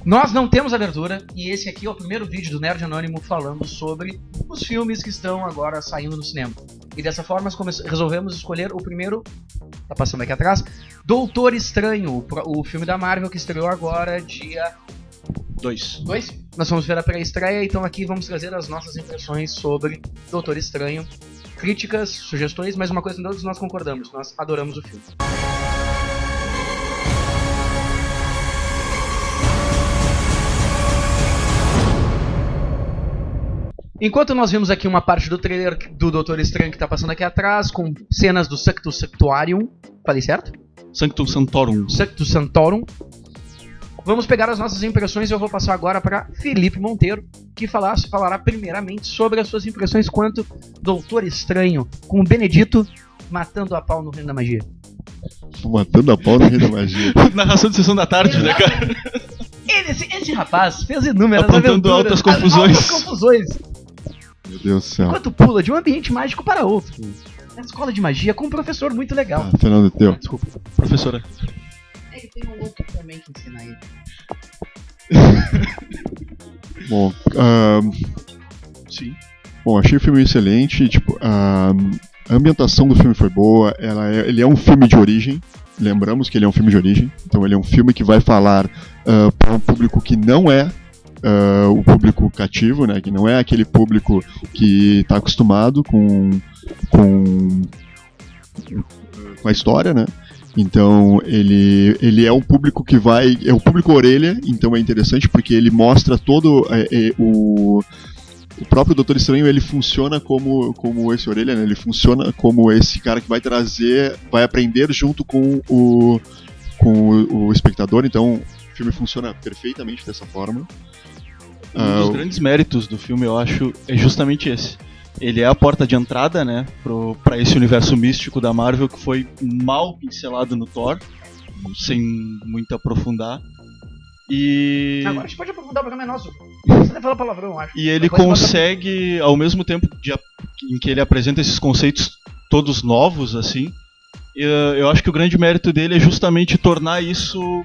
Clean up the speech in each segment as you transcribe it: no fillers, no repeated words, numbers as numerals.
Nós não temos abertura e esse aqui é o primeiro vídeo do Nerd Anônimo falando sobre os filmes que estão agora saindo no cinema. E dessa forma resolvemos escolher o primeiro, tá passando aqui atrás, Doutor Estranho, o filme da Marvel que estreou agora dia 2. Nós vamos ver a pré-estreia, então aqui vamos trazer as nossas impressões sobre Doutor Estranho, críticas, sugestões, mas uma coisa que todos nós concordamos, nós adoramos o filme. Enquanto nós vimos aqui uma parte do trailer do Doutor Estranho que tá passando aqui atrás, com cenas do Sanctum Sanctorum, falei certo? Sanctum Sanctorum. Sanctum Sanctorum. Vamos pegar as nossas impressões e eu vou passar agora para Felipe Monteiro, que falará primeiramente sobre as suas impressões quanto Doutor Estranho, com o Benedito matando a pau no Reino da Magia. Matando a pau no Reino da Magia. Narração de Sessão da Tarde, né, cara? Esse rapaz fez inúmeras apontando altas confusões. Meu Deus do céu. Enquanto pula de um ambiente mágico para outro. Na escola de magia com um professor muito legal. Fernando Teu. Desculpa. Professora. É que tem um outro também que ensina ele. Bom, Sim. Bom, achei o filme excelente. Tipo, a ambientação do filme foi boa. Ele é um filme de origem. Lembramos que ele é um filme de origem. Então ele é um filme que vai falar para um público que não é o público cativo, né? Que não é aquele público que está acostumado com a história, né? Então ele é um público que é um público orelha, então é interessante porque ele mostra todo o próprio Doutor Estranho, ele funciona como esse orelha, né? Ele funciona como esse cara que vai aprender junto com o espectador, então o filme funciona perfeitamente dessa forma. Um dos grandes méritos do filme, eu acho, é justamente esse. Ele é a porta de entrada, né, pra esse universo místico da Marvel que foi mal pincelado no Thor, sem muito aprofundar. E Agora a gente pode aprofundar, o programa é nosso. Você até fala palavrão, eu acho. E ele consegue, ao mesmo tempo em que ele apresenta esses conceitos todos novos, assim, eu acho que o grande mérito dele é justamente tornar isso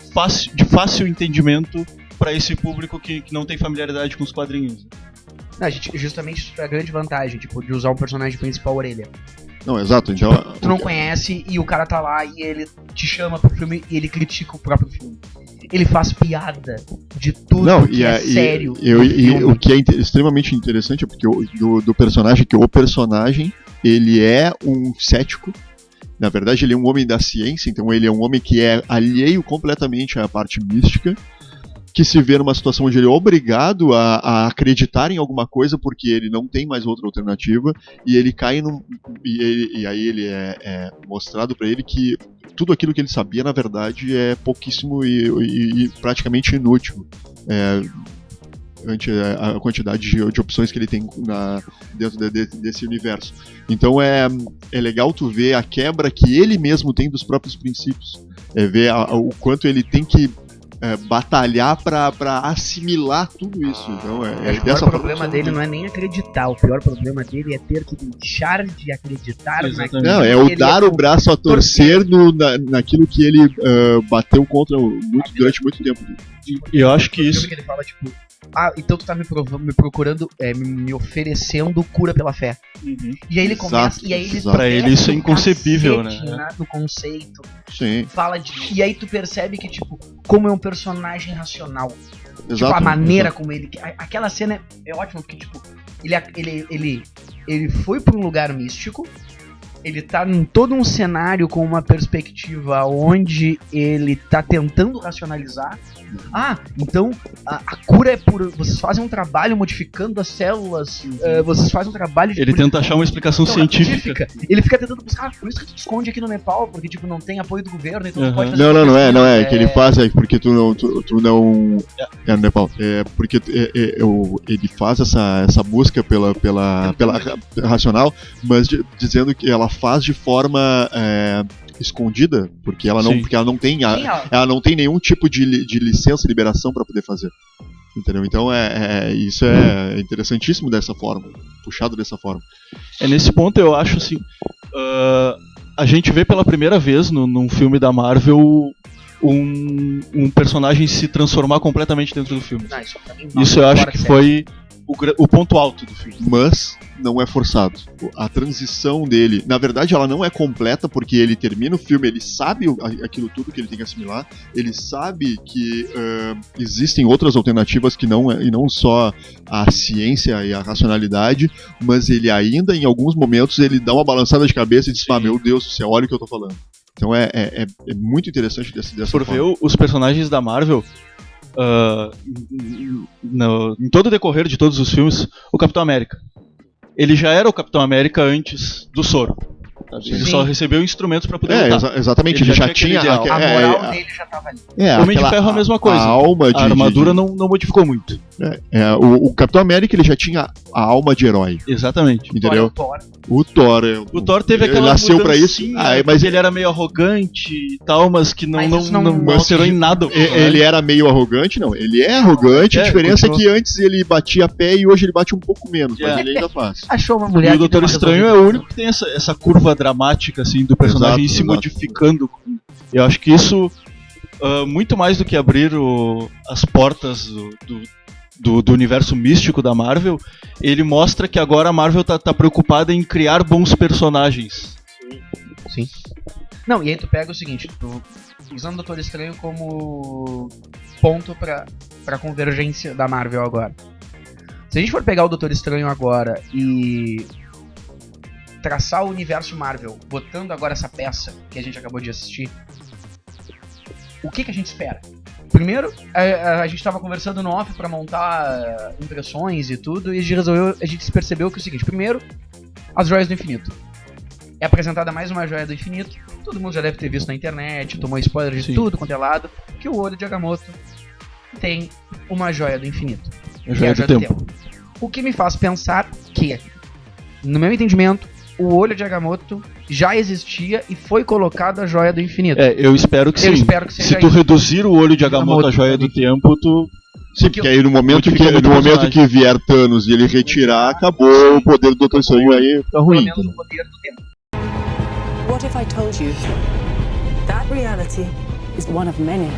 de fácil entendimento para esse público que não tem familiaridade com os quadrinhos. Justamente isso é a grande vantagem, tipo, de usar um personagem principal orelha. Não, exato. Então, tu não conhece e o cara tá lá e ele te chama pro filme e ele critica o próprio filme. Ele faz piada de tudo que é sério. O que é extremamente interessante é porque do personagem, que o personagem, ele é um cético. Na verdade, ele é um homem da ciência, então ele é um homem que é alheio completamente à parte mística, que se vê numa situação onde ele é obrigado a acreditar em alguma coisa porque ele não tem mais outra alternativa, e ele cai e aí ele é mostrado para ele que tudo aquilo que ele sabia na verdade é pouquíssimo e praticamente inútil ante a quantidade de opções que ele tem dentro desse universo. Então é legal tu ver a quebra que ele mesmo tem dos próprios princípios, ver o quanto ele tem que batalhar pra assimilar tudo isso. Então, o pior problema dele não é nem acreditar, o pior problema dele é ter que deixar de acreditar naquilo. Não, é o dar o braço a torcer naquilo que ele bateu contra durante muito tempo. E eu acho que isso... Que ele fala, tipo, então tu tá me procurando, me oferecendo cura pela fé. Uhum. E aí ele começa, e aí ele pra ele isso é inconcebível, né? No conceito. Sim. Fala e aí tu percebe que, tipo, como é um personagem racional. Exato, tipo, a maneira como ele... Aquela cena é ótima, porque, tipo, ele foi pra um lugar místico, ele tá em todo um cenário com uma perspectiva onde ele tá tentando racionalizar. Então a cura é por... Vocês fazem um trabalho modificando as células, vocês fazem um trabalho de... Ele tenta achar uma explicação científica. Ele fica tentando buscar, por isso que tu te esconde aqui no Nepal, porque, tipo, não tem apoio do governo, então tu pode fazer... Não é, que ele faz porque tu não... É no Nepal. Porque ele faz essa busca pela racional, mas dizendo que ela faz de forma escondida, porque ela não tem nenhum tipo de licença, liberação para poder fazer. Entendeu? Então isso é interessantíssimo dessa forma, puxado dessa forma. Nesse ponto eu acho assim, a gente vê pela primeira vez num filme da Marvel um personagem se transformar completamente dentro do filme. Não, isso pra mim, Isso eu acho fora que de foi o ponto alto do filme. Mas não é forçado. A transição dele, na verdade, ela não é completa, porque ele termina o filme, ele sabe aquilo tudo que ele tem que assimilar, ele sabe que existem outras alternativas que e não só a ciência e a racionalidade, mas ele ainda, em alguns momentos, ele dá uma balançada de cabeça e diz, meu Deus do céu, olha o que eu tô falando. Então é muito interessante dessa Por forma. ver os personagens da Marvel, em todo o decorrer de todos os filmes, o Capitão América. Ele já era o Capitão América antes do soro. Sabe? Ele só recebeu instrumentos para poder lutar. Exatamente, ele já tinha A moral dele já tava ali. O Homem de Ferro é a mesma coisa. A armadura não modificou muito. O Capitão América ele já tinha a alma de herói. Exatamente. Entendeu? O Thor teve aquela ele nasceu pra isso. Mas ele era meio arrogante e tal, mas que não alterou em nada. Ele era meio arrogante, não. Ele é arrogante, a diferença é que antes ele batia pé e hoje ele bate um pouco menos, mas ele ainda faz. Achou uma mulher. E o Doutor Estranho é o único que tem essa curva dramática assim do personagem se modificando. Eu acho que isso, muito mais do que abrir as portas do universo místico da Marvel, ele mostra que agora a Marvel tá preocupada em criar bons personagens. Sim. Não, e aí tu pega o seguinte, usando o Doutor Estranho como ponto pra convergência da Marvel agora. Se a gente for pegar o Doutor Estranho agora e traçar o universo Marvel, botando agora essa peça que a gente acabou de assistir, o que a gente espera? Primeiro, a gente estava conversando no off pra montar impressões e tudo, e a gente percebeu que é o seguinte: primeiro, as joias do infinito. É apresentada mais uma joia do infinito, todo mundo já deve ter visto na internet, tomou spoiler de tudo quanto é lado, que o olho de Agamotto tem uma joia do infinito. A joia do tempo. O que me faz pensar que, no meu entendimento, o olho de Agamotto já existia e foi colocado a joia do infinito. Eu espero que sim. Se tu reduzir o olho de Agamotto à joia do tempo, tu... Sim, porque aí no momento que vier Thanos e ele retirar, acabou o poder do Doutor Estranho, aí fica ruim. Pelo menos o poder do tempo. What if I told you that reality is one of many?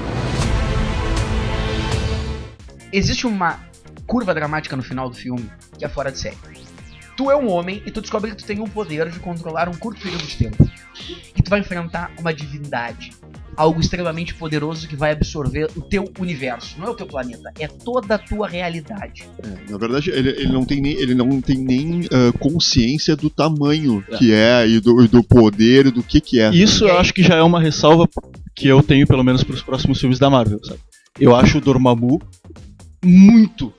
Existe uma curva dramática no final do filme que é fora de série. Tu é um homem e tu descobre que tu tem um poder de controlar um curto período de tempo. E tu vai enfrentar uma divindade. Algo extremamente poderoso que vai absorver o teu universo. Não é o teu planeta, é toda a tua realidade. Na verdade, ele não tem nem consciência do tamanho que é e do poder, do que é. Isso eu acho que já é uma ressalva que eu tenho, pelo menos, para os próximos filmes da Marvel, sabe? Eu acho o Dormammu muito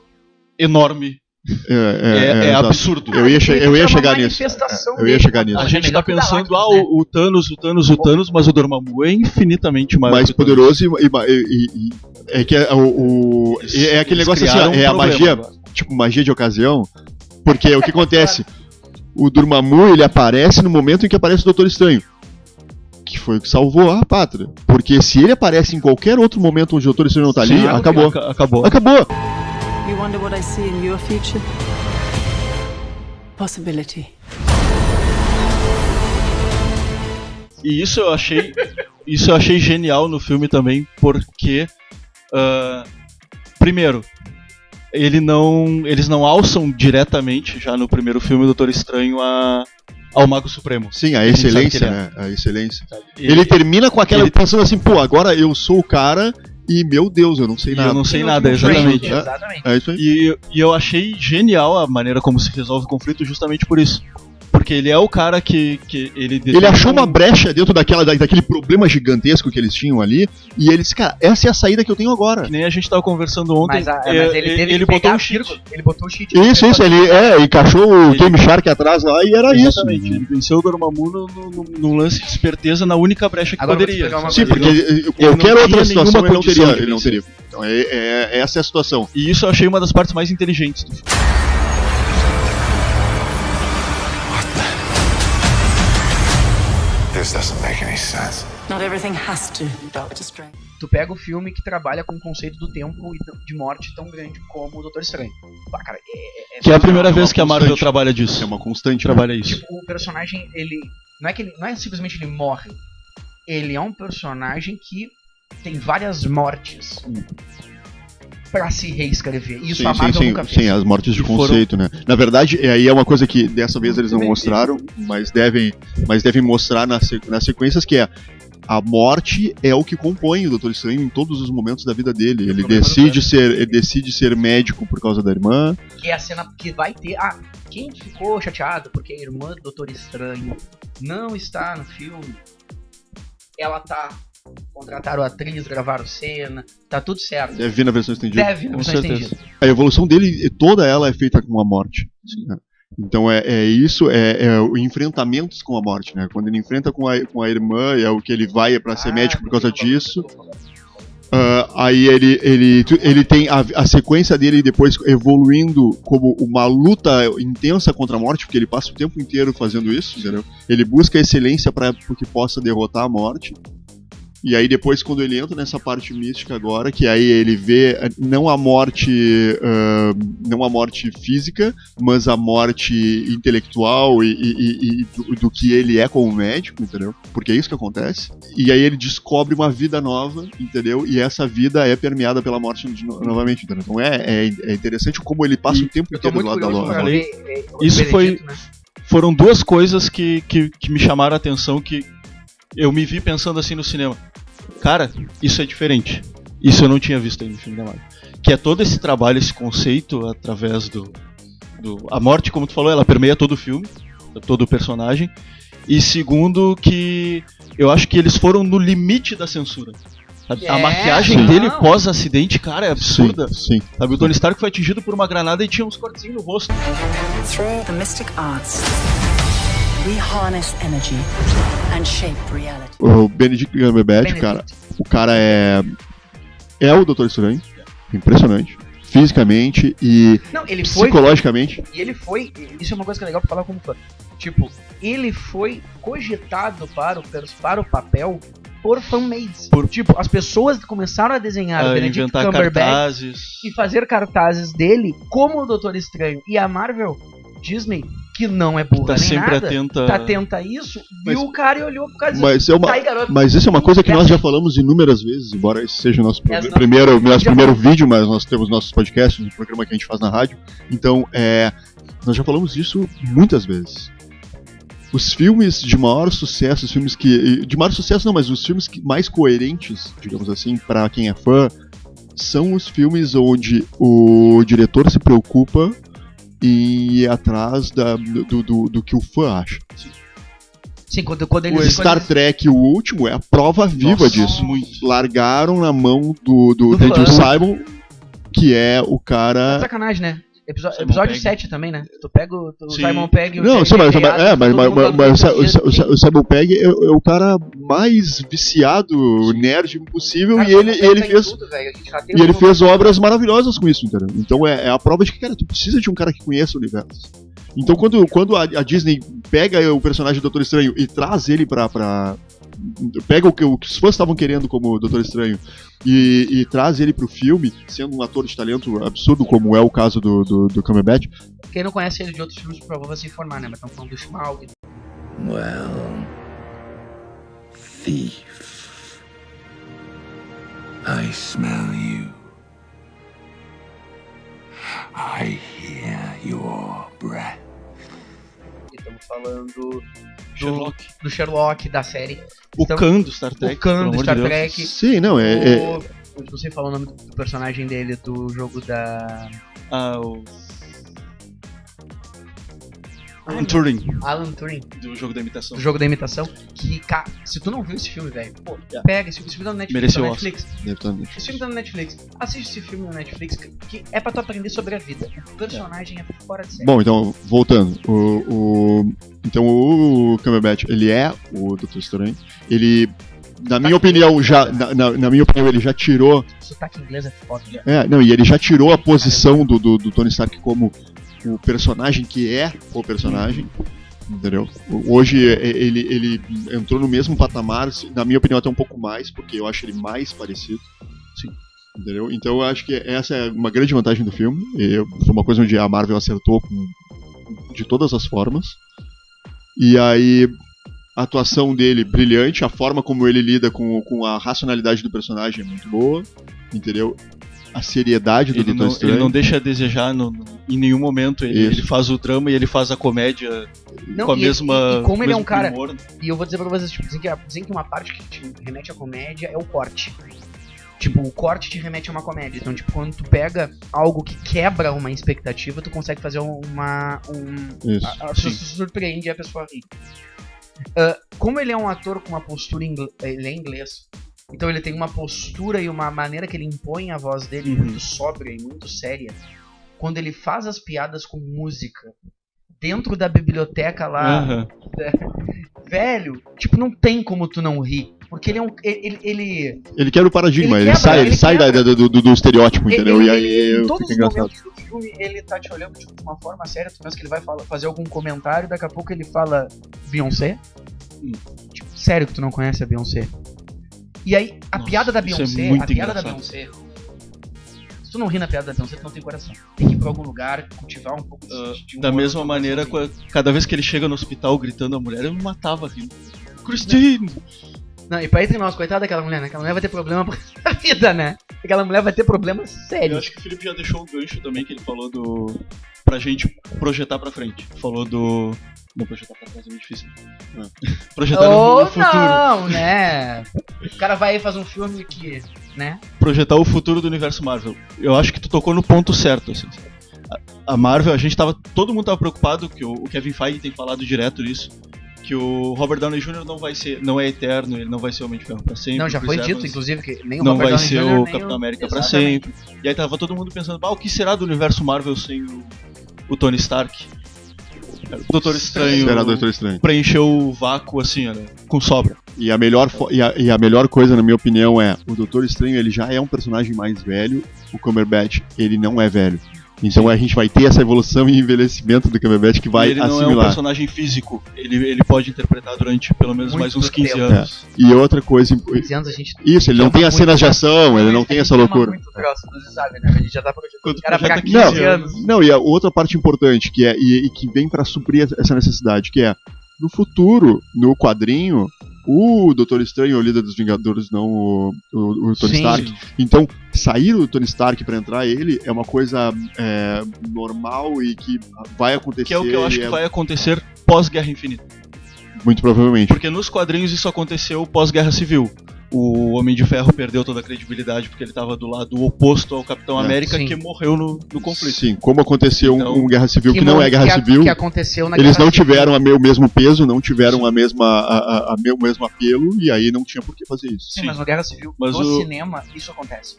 enorme. É absurdo. Eu ia chegar nisso. A gente tá pensando, o Thanos, mas o Dormammu é infinitamente maior. Mais poderoso e é que é aquele negócio assim, é a magia, tipo magia de ocasião, porque o que acontece? O Dormammu, ele aparece no momento em que aparece o Doutor Estranho, que foi o que salvou a pátria. Porque se ele aparece em qualquer outro momento onde o Doutor Estranho não tá ali, acabou. You wonder what I see in your future? Possibility. E isso eu achei genial no filme também, porque primeiro, eles não alçam diretamente já no primeiro filme o Doutor Estranho ao Mago Supremo. Sim, a excelência, né? A excelência. Ele termina com aquela pensando assim, agora eu sou o cara. E, meu Deus, eu não sei nada. Eu não sei nada, exatamente. É isso aí. E eu achei genial a maneira como se resolve o conflito justamente por isso. Porque ele é o cara que ele achou uma brecha dentro daquele problema gigantesco que eles tinham ali. E ele disse, cara, essa é a saída que eu tenho agora. Que nem a gente tava conversando ontem. Mas ele botou um cheat. Ele botou o cheat. Isso, ele encaixou o Game Shark atrás lá e era exatamente, isso. Ele venceu o Dormammu num lance de esperteza na única brecha que agora poderia. Sim, porque qualquer outra situação ele não teria. Então essa é a situação. E isso eu achei uma das partes mais inteligentes do filme. This doesn't make any sense. Not everything has to, Doctor Strange. Tu pega o filme que trabalha com o conceito do tempo e de morte tão grande como o Doutor Estranho. Cara, que é a primeira vez que a Marvel trabalha disso. É uma constante. Trabalha isso. Tipo, o personagem, ele não é simplesmente ele morre. Ele é um personagem que tem várias mortes pra se reescrever. Isso a Marvel nunca fez. Sim, as mortes de conceito, né? Na verdade, aí é uma coisa que dessa vez eles não mostraram, mas devem mostrar nas sequências, que é a morte é o que compõe o Doutor Estranho em todos os momentos da vida dele. Ele decide ser médico por causa da irmã. Que é a cena que vai ter... quem ficou chateado porque a irmã do Doutor Estranho não está no filme, ela tá... Contrataram a atriz, gravaram cena, tá tudo certo. Deve vir na versão estendida. Estendida. A evolução dele, toda ela é feita com a morte. Né? Então isso, o enfrentamentos com a morte, né? Quando ele enfrenta com a irmã, é o que ele vai pra ser médico por causa disso. Aí ele tem a sequência dele depois evoluindo como uma luta intensa contra a morte, porque ele passa o tempo inteiro fazendo isso, entendeu? Ele busca excelência para que possa derrotar a morte. E aí depois, quando ele entra nessa parte mística agora, que aí ele vê não a morte física, mas a morte intelectual e do que ele é como médico, entendeu? Porque é isso que acontece. E aí ele descobre uma vida nova, entendeu? E essa vida é permeada pela morte novamente, entendeu? Então é interessante como ele passa o tempo inteiro do lado da morte. Isso foram duas coisas que me chamaram a atenção, que eu me vi pensando assim no cinema. Cara, isso é diferente. Isso eu não tinha visto aí no filme da Marvel. Que é todo esse trabalho, esse conceito através a morte, como tu falou, ela permeia todo o filme, todo o personagem. E segundo, que eu acho que eles foram no limite da censura. A maquiagem dele pós-acidente, cara, é absurda. Sim. Sabe, o Tony Stark foi atingido por uma granada e tinha uns cortezinhos no rosto. Through the mystic arts, we harness energy and shape reality. O Benedict Cumberbatch, o cara é o Doutor Estranho. Impressionante. Fisicamente e psicologicamente. E ele foi... Isso é uma coisa que é legal pra falar como fã. Tipo, ele foi cogitado para o papel por fanmades. Tipo, as pessoas começaram a desenhar o Benedict Cumberbatch e fazer cartazes dele como o Doutor Estranho. E a Marvel, Disney, que não é burra nem nada, tá atenta a isso, viu o cara e olhou pro cara e disse, mas isso é uma coisa que nós já falamos inúmeras vezes, embora esse seja o nosso primeiro vídeo, mas nós temos nossos podcasts, um programa que a gente faz na rádio. Então, nós já falamos disso muitas vezes. Os filmes de maior sucesso, mas os filmes mais coerentes, digamos assim, pra quem é fã, são os filmes onde o diretor se preocupa e ir atrás do que o fã acha. Sim, quando eles... O Star Trek, o último, é a prova viva disso. Largaram na mão do Daniel Simon, que é o cara... É sacanagem, né? Episódio 7 também, né? Tu pega o Simon Pegg... Não, sim, mas o Simon Pegg é o cara mais viciado, nerd possível, cara, e ele fez obras maravilhosas com isso, entendeu? Então é a prova de que, cara, tu precisa de um cara que conheça o universo. Então quando a Disney pega o personagem do Doutor Estranho e traz ele pega o que os fãs estavam querendo como Doutor Estranho e traz ele pro filme, sendo um ator de talento absurdo, como é o caso do Cumberbatch. Quem não conhece ele de outros filmes, por favor, vai se informar, né? Mas estamos falando do Smaug. Well, thief, I smell you. I hear your breath. Estamos falando do Sherlock, da série. O Khan do Star Trek. O Khan do Star Trek. Sim, não, Eu não sei falar o nome do personagem dele, do jogo da... Alan Turing. Alan Turing. Do jogo da imitação. Do jogo da imitação. Que, se tu não viu esse filme, velho, pô, pega esse filme tá no Netflix. Esse filme tá no Netflix. Assiste esse filme no Netflix, que é pra tu aprender sobre a vida. O personagem é fora de série. Bom, então, voltando. Então o Cumberbatch, ele é o Doutor Estranho. Ele... Na minha opinião, ele já tirou... Sotaque inglês é foda. E ele já tirou a posição do Tony Stark como o personagem que é o personagem, entendeu? Hoje ele entrou no mesmo patamar, na minha opinião até um pouco mais, porque eu acho ele mais parecido. Sim. Entendeu? Então eu acho que essa é uma grande vantagem do filme. Foi uma coisa onde a Marvel acertou de todas as formas. E aí... A atuação dele, brilhante. A forma como ele lida com a racionalidade do personagem é muito boa. Entendeu? A seriedade do Doutor Estranho. Ele não deixa a desejar em nenhum momento. Ele faz o drama e ele faz a comédia com a mesma. E como ele é um cara. Primor. E eu vou dizer pra vocês, tipo, dizem que uma parte que te remete à comédia é o corte. Tipo, o corte te remete a uma comédia. Então, tipo, quando tu pega algo que quebra uma expectativa, tu consegue fazer Isso. a pessoa se surpreende e a pessoa ri. Como ele é um ator com uma postura ele é inglês. Então ele tem uma postura e uma maneira que ele impõe a voz dele muito sóbria e muito séria. Quando ele faz as piadas com música dentro da biblioteca lá, velho, tipo, não tem como tu não rir. Porque ele é um... Ele quebra o paradigma, ele sai do estereótipo, entendeu? E aí em todos fica os engraçado. momentos do filme, ele tá te olhando tipo, de uma forma séria, tu pensa que ele vai fazer algum comentário, daqui a pouco ele fala Beyoncé. Tipo, sério que tu não conhece a Beyoncé? E aí, a piada da Beyoncé, se tu não ri na piada da Beyoncé, tu não tem coração. Tem que ir pra algum lugar, cultivar um pouco de da mesma maneira, cada vez que ele chega no hospital gritando a mulher, eu me matava rindo. Christine! Não, e pra entre nós, coitada daquela mulher, né? Aquela mulher vai ter problema pra vida, né? Aquela mulher vai ter problemas Eu sérios. acho que o Felipe já deixou o gancho também, que ele falou pra gente projetar pra frente. Falou do... Não, projetar pra trás é muito difícil. Projetar no futuro. Não, né? O cara vai aí fazer um filme que, né? Projetar o futuro do universo Marvel. Eu acho que tu tocou no ponto certo, assim. A Marvel, todo mundo tava preocupado, que o Kevin Feige tem falado direto nisso, que o Robert Downey Jr. não é eterno, ele não vai ser o Homem de Ferro pra sempre. Não, já Chris foi dito, Evans inclusive, que nem o não Robert vai Downey ser Jr. o nem Capitão América pra Exatamente. sempre. E aí tava todo mundo pensando, o que será do universo Marvel sem o Tony Stark? O Doutor Estranho Será Doutor Estranho. preencheu o vácuo assim, olha, com sobra. E a melhor coisa, na minha opinião, é o Doutor Estranho, ele já é um personagem mais velho, o Cumberbatch, ele não é velho. Então a gente vai ter essa evolução e envelhecimento do Cumberbatch que vai ele não assimilar. é um personagem físico, ele pode interpretar durante pelo menos Muito mais uns 15 tempo. anos. E outra coisa... 15 anos a gente... Isso, ele não tem as cenas de ação, ele não tem essa loucura. muito próximo, você sabe, né? A gente já tá projetando Quando o cara pra projeta 15 anos. Não, e a outra parte importante, que é e que vem pra suprir essa necessidade, que é, no futuro, no quadrinho, o Doutor Estranho é o líder dos Vingadores, não o Tony Sim. Stark. Então, sair o Tony Stark pra entrar ele é uma coisa normal e que vai acontecer. Que é o que eu acho que vai acontecer pós-Guerra Infinita. Muito provavelmente. Porque nos quadrinhos isso aconteceu pós-Guerra Civil. O Homem de Ferro perdeu toda a credibilidade porque ele estava do lado oposto ao Capitão América, sim. que morreu no conflito. Sim, como aconteceu Então, um Guerra Civil que não é Guerra Civil. Que aconteceu na Eles Guerra não Civil. tiveram o mesmo peso, não tiveram o mesmo apelo, e aí não tinha por que fazer isso. Sim, mas no Guerra Civil, Mas no cinema, isso acontece.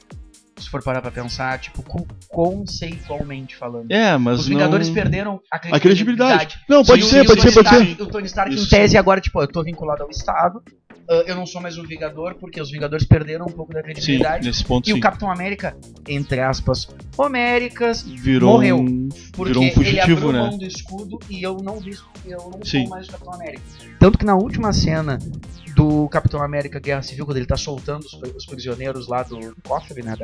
Se for parar pra pensar, tipo, conceitualmente falando. Mas Os Vingadores não... perderam a A credibilidade. Não, Sim, pode o ser. O Tony Stark, em Isso. tese, agora, tipo, eu tô vinculado ao Estado, eu não sou mais um Vingador, porque os Vingadores perderam um pouco da Sim, credibilidade. nesse ponto E sim. o Capitão América, entre aspas, Homéricas, Virou morreu. um porque virou um ele fugitivo, abriu né? mão do escudo e eu não Sim. sou mais o Capitão América. Tanto que na última cena do Capitão América Guerra Civil, quando ele tá soltando os prisioneiros lá do cofre, né,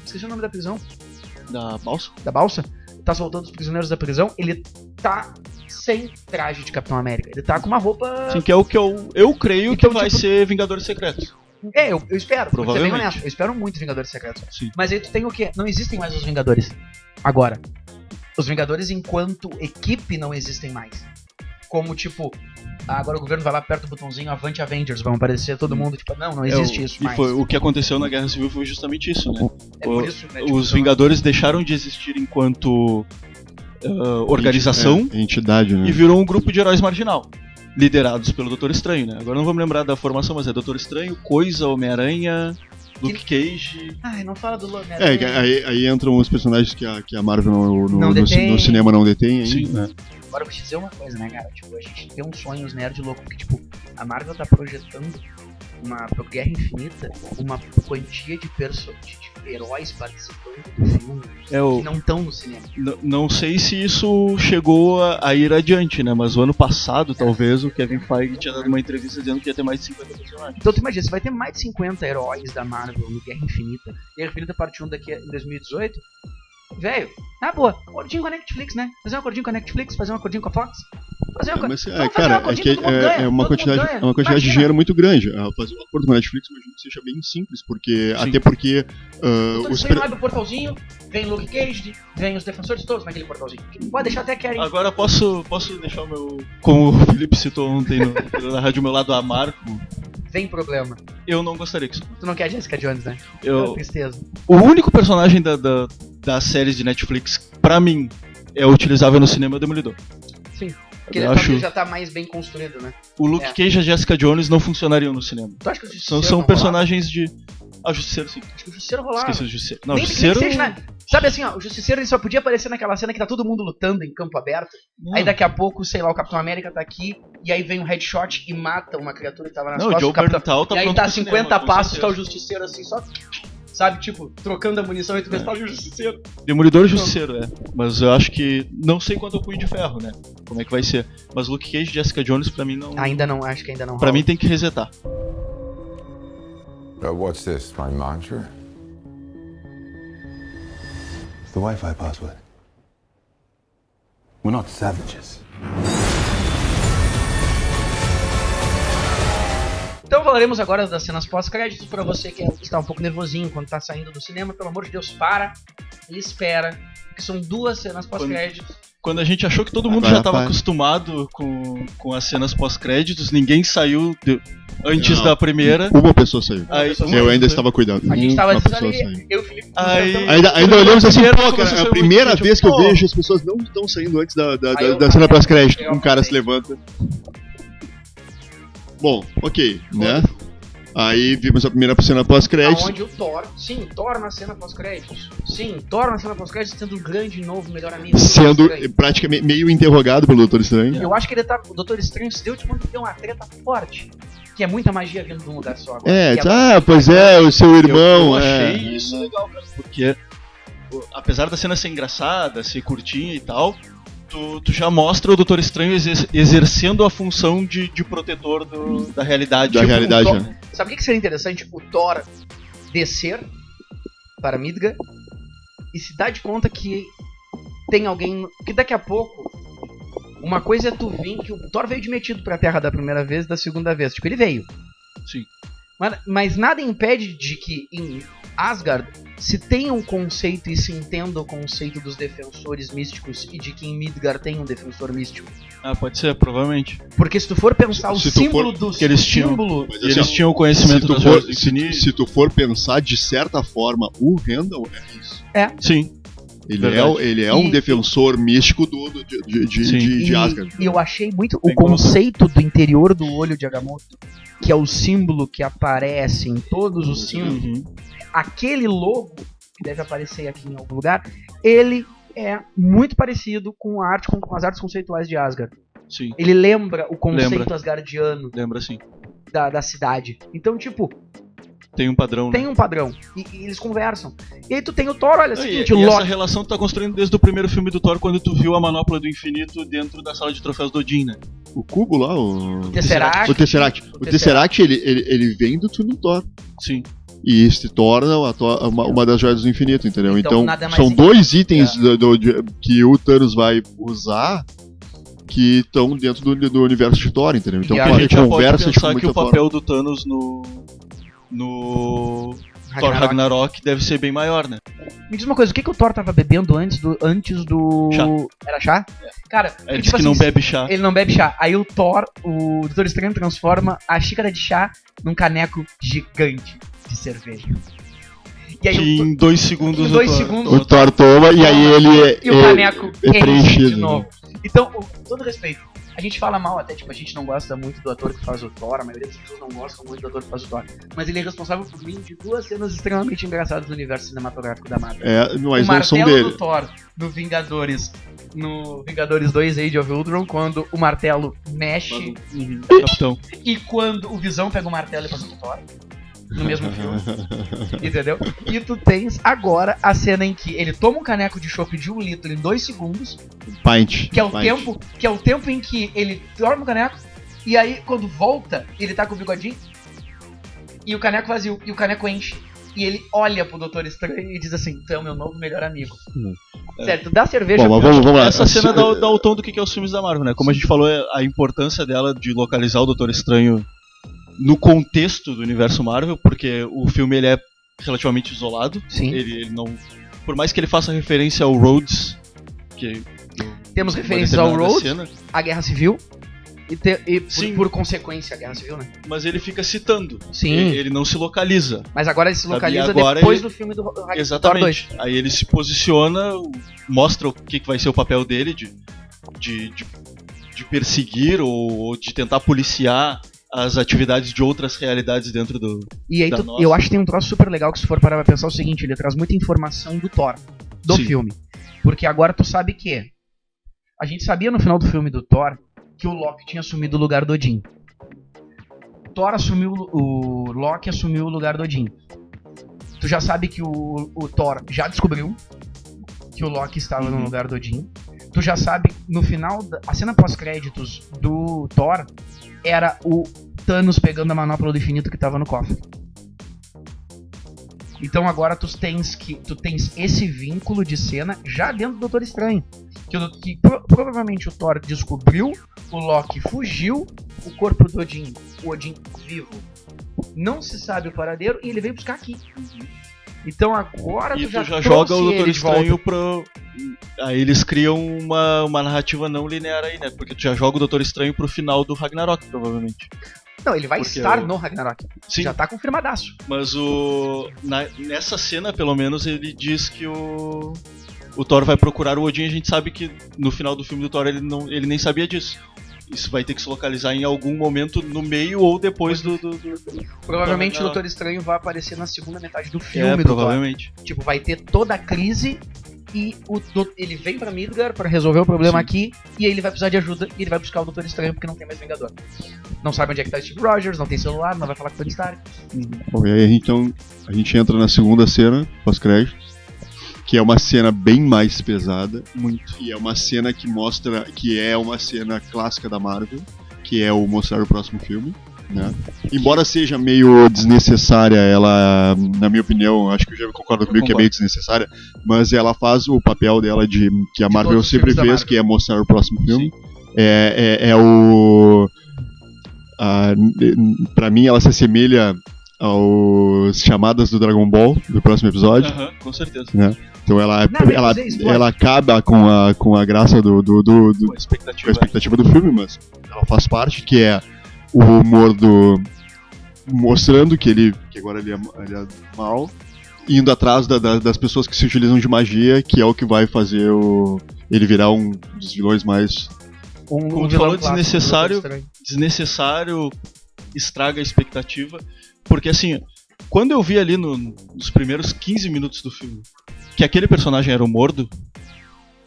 esqueci o nome da prisão. Da balsa? Da balsa, tá soltando os prisioneiros da prisão, ele tá sem traje de Capitão América. Ele tá com uma roupa... Sim, que é o que eu creio Então, que vai tipo- ser Vingadores Secretos. Eu espero, vou ser bem Provavelmente. honesto, eu espero muito Vingadores Secretos. Sim. Mas aí tu tem o quê? Não existem mais os Vingadores. Agora. Os Vingadores enquanto equipe não existem mais. Como, tipo, agora o governo vai lá perto do botãozinho Avante Avengers, vão aparecer todo mundo, tipo, não existe isso E mais. foi, o que aconteceu na Guerra Civil foi justamente isso, né? É por isso, né, tipo, Os Vingadores deixaram de existir enquanto organização Entidade, né? e virou um grupo de heróis marginal, liderados pelo Doutor Estranho, né? Agora não vou me lembrar da formação, mas é Doutor Estranho, Coisa, Homem-Aranha, Luke Cage... Ai, não fala do Logan. Aí entram os personagens que a Marvel Não detém. no cinema não detém ainda. Sim. Né? Agora eu vou te dizer uma coisa, né, cara? Tipo, a gente tem uns sonhos nerd louco, porque, tipo, a Marvel tá projetando pro Guerra Infinita uma quantia de heróis participando do filme que não estão no cinema. Não sei se isso chegou a ir adiante, né? Mas o ano passado, talvez, o Kevin Feige tinha dado uma entrevista dizendo que ia ter mais de 50 personagens. Então tu imagina, você vai ter mais de 50 heróis da Marvel no Guerra Infinita. Guerra Infinita parte 1 daqui em 2018. Velho, na boa, acordinho com a Netflix, né? Fazer um acordinho com a Netflix, fazer um acordinho com a Fox. Fazer uma Mas, vamos fazer cara, uma é que todo mundo ganha, é uma todo mundo quantidade, ganha. é uma quantidade de Imagina. dinheiro muito grande. Fazer um acordo com a Netflix, imagino que seja bem simples, porque Sim. até porque Doutor os Estranho abre o portalzinho, vem Luke Cage, vem os defensores todos naquele portalzinho. Pode deixar até Karen. Agora posso deixar o meu. Como o Felipe citou ontem na rádio, o meu lado amargo. Vem problema. Eu não gostaria que isso. Tu não quer a Jessica Jones, né? Eu, Tristeza. o único personagem das séries de Netflix, pra mim, é utilizável no cinema é o Demolidor. Sim. Porque Eu ele acho- já tá mais bem construído, né? O Luke É. Cage e a Jessica Jones não funcionariam no cinema. Tu acha que o Justiceiro São não personagens de. Ah, o Justiceiro, sim. rolava? Acho que o Justiceiro rolava. Esqueci o Justiceiro. Não, o Nem que Justiceiro. seja na- Sabe assim, ó, o Justiceiro ele só podia aparecer naquela cena que tá todo mundo lutando em campo aberto. Não. Aí daqui a pouco, sei lá, o Capitão América tá aqui, e aí vem um headshot e mata uma criatura que tava nas Não, o costas Joe do Capitão. Bernthal tá E aí pronto tá pro 50 cinema, com passos, tá o certeza. Justiceiro assim, só. Sabe, tipo, trocando a munição e tu pensa, tá o Justiceiro. Demolidor e Justiceiro, é. Mas eu acho que. Não sei quanto é o Punho de Ferro, né? Como é que vai ser. Mas Luke Cage e Jessica Jones, pra mim, não. Ainda não, acho que ainda não Pra rola. mim tem que resetar. What's this? My monitor? The Wi-Fi password. We're not savages. Então falaremos agora das cenas pós-créditos. Pra você que está um pouco nervosinho quando tá saindo do cinema, pelo amor de Deus, para e espera. Porque são 2 cenas pós-créditos. Quando a gente achou que todo mundo Agora já estava vai. acostumado com as cenas pós-créditos, ninguém saiu antes Não. da primeira. Uma pessoa saiu. Aí, pessoa Eu ainda estava cuidando. A gente tava Uma dizendo pessoa ali, saiu. eu e o Felipe. Aí- tentamos- Ainda olhamos assim, Primeiro pô, começou a cara, é sair a o primeira vídeo, vez que eu pô. vejo as pessoas não estão saindo antes da Aí eu- cena pós-crédito. eu Um cara se apontei. levanta. Bom, ok, né? Aí vimos a primeira cena pós-crédito. Aonde o Thor, sim, Thor na cena pós-créditos. Sim, Thor na cena pós-créditos sendo um grande novo melhor amigo. do Sendo Doutor Estranho. praticamente meio interrogado pelo Doutor Estranho. Eu acho que ele tá. O Doutor Estranho se deu de conta que tem uma treta forte. Que é muita magia vindo de um lugar só agora. É, Que é- pois é, o seu irmão. Eu é. achei isso legal, cara. Porque apesar da cena ser engraçada, ser curtinha e tal, tu já mostra o Doutor Estranho exercendo a função de protetor da realidade. Da Tipo, realidade, Thor- né? Sabe o que seria interessante? O Thor descer para Midgard e se dar de conta que tem alguém. Que daqui a pouco. Uma coisa é tu vir. Que o Thor veio de metido pra Terra da primeira vez, da segunda vez. Tipo, ele veio. Sim. Mas nada impede de que em Asgard se tenha um conceito e se entenda o conceito dos defensores místicos e de que em Midgard tem um defensor místico. Ah, pode ser, provavelmente. Porque se tu for pensar o Se tu símbolo for- do que eles tinham- símbolo. Mas, E eles assim, tinham o se conhecimento tu, das for, joias do infinito. se tu for pensar de certa forma, o Randall é isso. Sim. Verdade. Ele é E- um defensor místico Sim. de Asgard. E eu achei muito Bem o conceito do interior do olho de Agamotto, que é o símbolo que aparece em todos os símbolos. Uhum. Aquele logo que deve aparecer aqui em algum lugar, ele é muito parecido com a arte, com as artes conceituais de Asgard. Sim. Ele lembra o conceito Lembra. asgardiano Lembra assim. da cidade. Então, tipo, Tem um padrão. tem né? um padrão. E eles conversam. E aí tu tem o Thor, olha, é o E, seguinte, e o essa Loki. relação tu tá construindo desde o primeiro filme do Thor, quando tu viu a manopla do infinito dentro da sala de troféus do Odin, né? O cubo lá, o Tesseract. O Tesseract, ele vem do túnel Thor. Sim. E se torna uma das joias do infinito, entendeu? Então, Então, nada mais são significa. 2 itens que o Thanos vai usar que estão dentro do universo de Thor, entendeu? Então E a a gente já pode conversa de pensar que muita o papel do Thanos no Thor Ragnarok. Ragnarok deve ser bem maior, né? Me diz uma coisa, o que o Thor tava bebendo antes do... Chá. Era chá? Cara, Ele porque, disse tipo que não assim, bebe chá. ele não bebe chá. Aí o Thor, o Doutor Estranho transforma a xícara de chá num caneco gigante de cerveja. E aí Que o em 2 segundos Em 2 Thor- segundos, O Thor toma e aí ele e o caneco é enche preenchido. de novo. Então, com todo respeito, a gente fala mal até, tipo, a gente não gosta muito do ator que faz o Thor, a maioria das pessoas não gostam muito do ator que faz o Thor. Mas ele é responsável por mim de 2 cenas extremamente engraçadas do universo cinematográfico da Marvel. É, mas O não são martelo do dele. Thor no Vingadores 2 Age of Ultron, quando o martelo mexe Uhum, Capitão. e quando o Visão pega o martelo e faz o Thor. No mesmo filme. Entendeu? E tu tens agora a cena em que ele toma um caneco de chopp de 1 litro em 2 segundos, Pint. que é o Pint. tempo em que ele toma o caneco, e aí quando volta, ele tá com o bigodinho e o caneco vazio, e o caneco enche. e ele olha pro Doutor Estranho e diz assim, tu é o meu novo melhor amigo. Certo, dá cerveja. Bom, mas vamos lá. Essa cena dá o tom do que é os filmes da Marvel, né? Como a gente falou, a importância dela de localizar o Doutor Estranho no contexto do universo Marvel, porque o filme ele é relativamente isolado. Sim. Ele não, por mais que ele faça referência ao Rhodes, que Temos uma referências ao determinada Rhodes, cena, à Guerra Civil e Sim. por consequência a Guerra Civil, né? mas ele fica citando. Sim. Ele não se localiza. Mas agora ele se Sabe, localiza agora depois ele- do filme do Thor 2. Exatamente. Aí ele se posiciona, mostra o que vai ser o papel dele de perseguir ou de tentar policiar as atividades de outras realidades dentro do... E aí da tu- nossa. eu acho que tem um troço super legal que se for parar pra pensar o seguinte, ele traz muita informação do Thor, do Sim. filme. Porque agora tu sabe que a gente sabia no final do filme do Thor que o Loki tinha assumido o lugar do Odin. O Loki assumiu o lugar do Odin. Tu já sabe que o Thor já descobriu que o Loki estava no lugar do Odin. Tu já sabe, no final, a cena pós-créditos do Thor era o Thanos pegando a manopla do infinito que estava no cofre. Então agora tu tens esse vínculo de cena já dentro do Doutor Estranho. Que provavelmente o Thor descobriu, o Loki fugiu, o corpo do Odin, o Odin vivo, não se sabe o paradeiro e ele veio buscar aqui. Então agora E tu já tu já trouxe joga o Doutor ele de volta. Estranho pro... Aí eles criam uma narrativa não linear aí, né? Porque tu já joga o Doutor Estranho pro final do Ragnarok, provavelmente. Não, ele vai Porque estar o- no Ragnarok. Sim. Já tá confirmadaço. Mas nessa cena, pelo menos, ele diz que o Thor vai procurar o Odin. A gente sabe que no final do filme do Thor ele nem sabia disso. Isso vai ter que se localizar em algum momento no meio ou depois do Provavelmente o Ragnarok. Doutor Estranho vai aparecer na segunda metade do filme do Thor. provavelmente. Tipo, vai ter toda a crise e ele vem pra Midgard pra resolver o problema Sim. aqui e aí ele vai precisar de ajuda e ele vai buscar o Doutor Estranho porque não tem mais Vingador. Não sabe onde é que tá Steve Rogers, não tem celular, não vai falar com o Tony Stark. Bom, e aí então a gente entra na segunda cena, pós-crédito, que é uma cena bem mais pesada. Muito. E é uma cena que mostra que é uma cena clássica da Marvel, que é o mostrar o próximo filme, né? Embora seja meio desnecessária, ela, na minha opinião, acho que o Jaime concorda comigo que é concordo. meio desnecessária, mas ela faz o papel dela de que a Marvel todos os sempre filmes da fez, Marvel. que é mostrar o próximo filme. É o pra mim ela se assemelha aos chamadas do Dragon Ball do próximo episódio. Aham, com certeza. Então ela, Não, vai ela, fazer explode. ela acaba com a graça Com a com a expectativa. expectativa do filme, mas ela faz parte, que é o humor mostrando que agora ele é mal, indo atrás das pessoas que se utilizam de magia, que é o que vai fazer ele virar um dos vilões mais... Um Como tu vilão falou, clássico do desnecessário. Doutor Estranho. Desnecessário, estraga a expectativa. Porque assim, quando eu vi ali nos primeiros 15 minutos do filme que aquele personagem era o Mordo,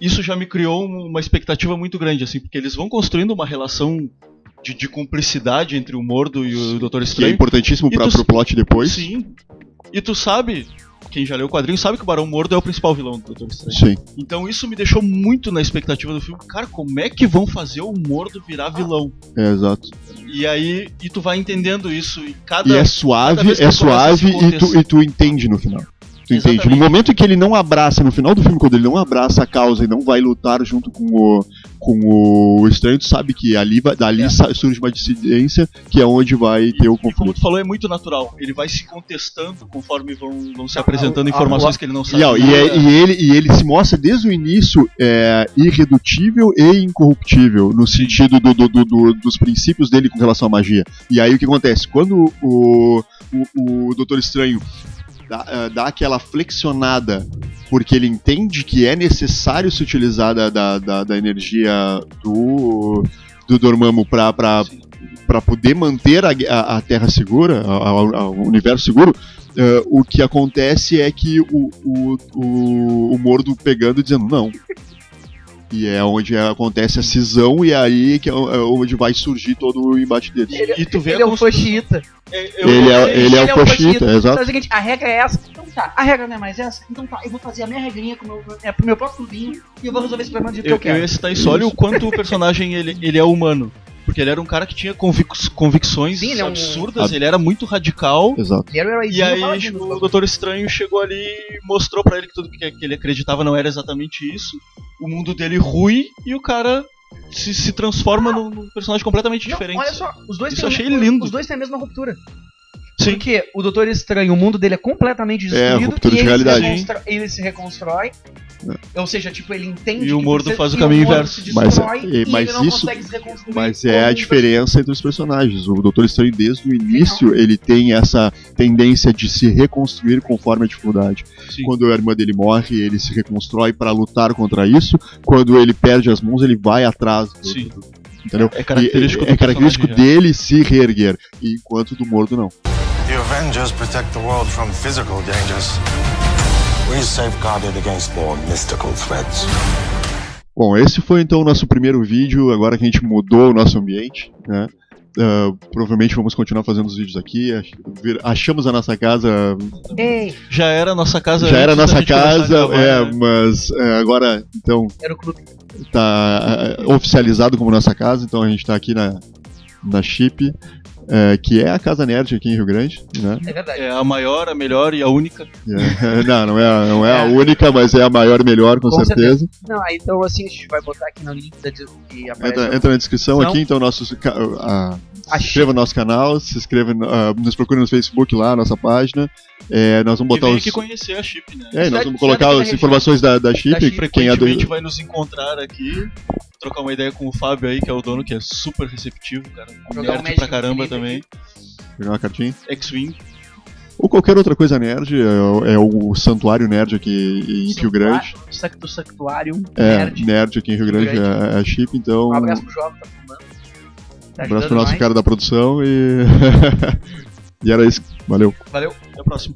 isso já me criou uma expectativa muito grande, assim, porque eles vão construindo uma relação de cumplicidade entre o Mordo e o Doutor Que é Estranho. importantíssimo E tu- pro plot depois. Sim. E tu sabe, quem já leu o quadrinho sabe que o Barão Mordo é o principal vilão do Doutor Estranho. Sim. Então isso me deixou muito na expectativa do filme. Cara, como é que vão fazer o Mordo virar vilão? É, exato. E aí, tu vai entendendo isso e cada... E é cada suave, vez que é tu começa suave esse contexto. e tu entende no final. Tu entende. Exatamente. No momento que ele não abraça, no final do filme, quando ele não abraça a causa e não vai lutar junto com o estranho, tu sabe que dali surge uma dissidência, que é onde vai ter o E como conflito. tu falou, é muito natural. Ele vai se contestando conforme vão se apresentando informações que ele não sabe. E ele se mostra desde o início irredutível e incorruptível, no sentido dos princípios dele com relação à magia. E aí o que acontece? Quando o Doutor Estranho dá aquela flexionada, porque ele entende que é necessário se utilizar da energia do Dormammu para poder manter a Terra segura, o universo seguro. O que acontece é que o Mordo pegando e dizendo não. E é onde acontece a cisão, e aí que é onde vai surgir todo o embate deles. E tu vê Ele é um foxiita. Ele é o Foshita, exato. Então é o seguinte, a regra é essa. Então tá, a regra não é mais essa. Então tá, eu vou fazer a minha regrinha pro meu próprio clubinho e eu vou resolver esse problema do jeito que eu Eu quero. ia citar isso. Olha o quanto o personagem ele é humano. Porque ele era um cara que tinha convicções Sim, ele é um- absurdas, ele era muito radical. Exato. Ele era o E heróizinho aí paladino tipo, do o bagulho. Doutor Estranho chegou ali e mostrou pra ele que tudo que ele acreditava não era exatamente isso. O mundo dele rui e o cara se transforma num personagem completamente Não, diferente. olha só, os dois Isso têm eu achei lindo. Os dois têm a mesma ruptura. Sim. Porque o Doutor Estranho, o mundo dele é completamente É, destruído ruptura e de realidade. ele se reconstrói. Ou seja, tipo, ele entende E o que Mordo precisa- faz o e caminho Mordo inverso. se Mas- destrói e mas ele não isso- consegue se reconstruir Mas como é a um diferença entre os personagens. O Doutor Estranho, desde o início, ele tem essa tendência de se reconstruir conforme a dificuldade. Sim. Quando a irmã dele morre, ele se reconstrói para lutar contra isso. Quando ele perde as mãos, ele vai atrás. Sim. Entendeu? É característico E do é característico personagem, dele se reerguer, enquanto do Mordo não. The Avengers protect the world from physical dangers. We safeguard it against more mystical threats. Bom, esse foi então o nosso primeiro vídeo, agora que a gente mudou o nosso ambiente, né? Provavelmente vamos continuar fazendo os vídeos aqui. Achamos a nossa casa, Ei, Já era a nossa casa. já era a antes da nossa gente começar a casa, gravar, né? mas agora então era o clube. tá oficializado como nossa casa, então a gente tá aqui na Chip, que é a Casa Nerd aqui em Rio Grande, né? É verdade. É a maior, a melhor e a única. Não é a única, mas é a maior e melhor, com certeza. Não, aí, então assim, a gente vai botar aqui no link que aparece. Entra na descrição Então, aqui, então a se inscreva no nosso canal, se inscreva, nos procure no Facebook lá, nossa página. Nós vamos E botar vem os. aqui conhecer a Chip, né? Nós Cidade- vamos colocar cidade as da informações da Chip, Chip, quem é do. Frequentemente vai nos encontrar aqui, trocar uma ideia com o Fábio aí, que é o dono, que é super receptivo, cara. Jogar um Nerd Magic pra caramba Infinite também. Pegar uma cartinha. X-Wing. Ou qualquer outra coisa nerd, é o Santuário Nerd aqui em Rio Grande. Do Sanctuário Nerd. Nerd. Aqui em Rio Grande é a Chip, então. Um abraço pro Jovem, tá filmando. Tá abraço pro ajudando nosso nós. cara da produção e. E era isso. Valeu. Valeu. Até a próxima.